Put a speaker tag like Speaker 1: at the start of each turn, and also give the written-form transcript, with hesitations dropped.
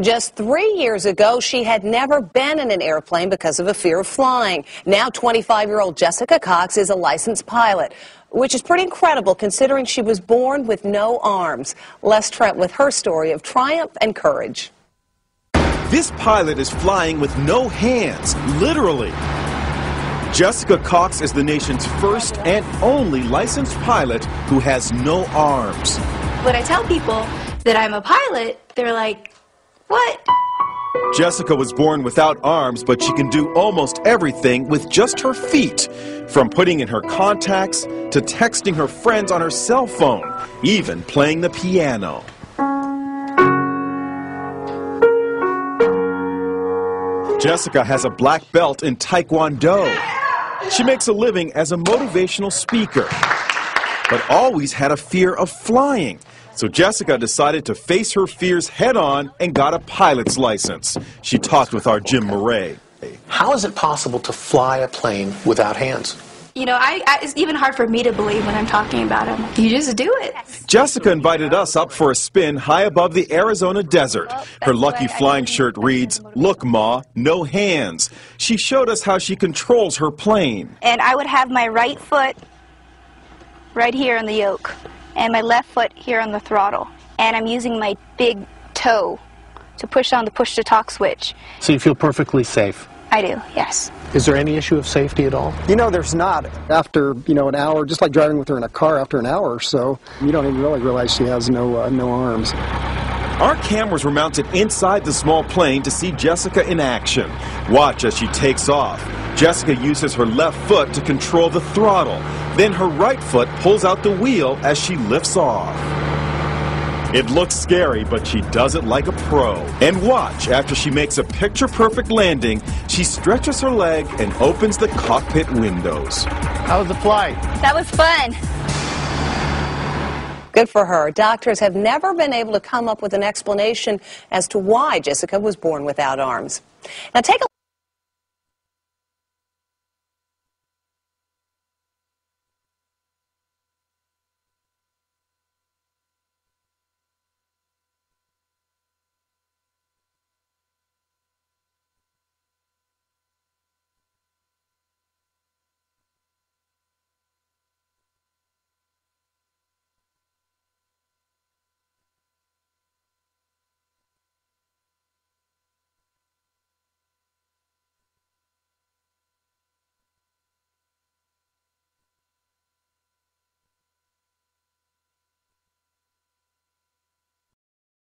Speaker 1: Just 3 years ago, she had never been in an airplane because of a fear of flying. Now 25-year-old Jessica Cox is a licensed pilot, which is pretty incredible considering she was born with no arms. Les Trent with her story of triumph and courage.
Speaker 2: This pilot is flying with no hands, literally. Jessica Cox is the nation's first and only licensed pilot who has no arms.
Speaker 3: When I tell people that I'm a pilot, they're like, what?
Speaker 2: Jessica was born without arms, but she can do almost everything with just her feet. From putting in her contacts to texting her friends on her cell phone, even playing the piano. Jessica has a black belt in Taekwondo. She makes a living as a motivational speaker, but always had a fear of flying. So Jessica decided to face her fears head-on and got a pilot's license. She talked with our Jim Murray.
Speaker 4: How is it possible to fly a plane without hands?
Speaker 3: You know, it's even hard for me to believe when I'm talking about them. You just do it.
Speaker 2: Jessica invited us up for a spin high above the Arizona desert. Her lucky flying shirt reads, "Look, Ma, no hands." She showed us how she controls her plane.
Speaker 3: And I would have my right foot right here on the yoke, and my left foot here on the throttle. And I'm using my big toe to push on the push-to-talk switch.
Speaker 4: So you feel perfectly safe?
Speaker 3: I do, yes.
Speaker 4: Is there any issue of safety at all?
Speaker 5: You know, there's not. After, an hour, just like driving with her in a car, after an hour or so, you don't even really realize she has no arms.
Speaker 2: Our cameras were mounted inside the small plane to see Jessica in action. Watch as she takes off. Jessica uses her left foot to control the throttle. Then her right foot pulls out the wheel as she lifts off. It looks scary, but she does it like a pro. And watch, after she makes a picture-perfect landing, she stretches her leg and opens the cockpit windows.
Speaker 4: How was the flight?
Speaker 3: That was fun.
Speaker 1: Good for her. Doctors have never been able to come up with an explanation as to why Jessica was born without arms. Now take a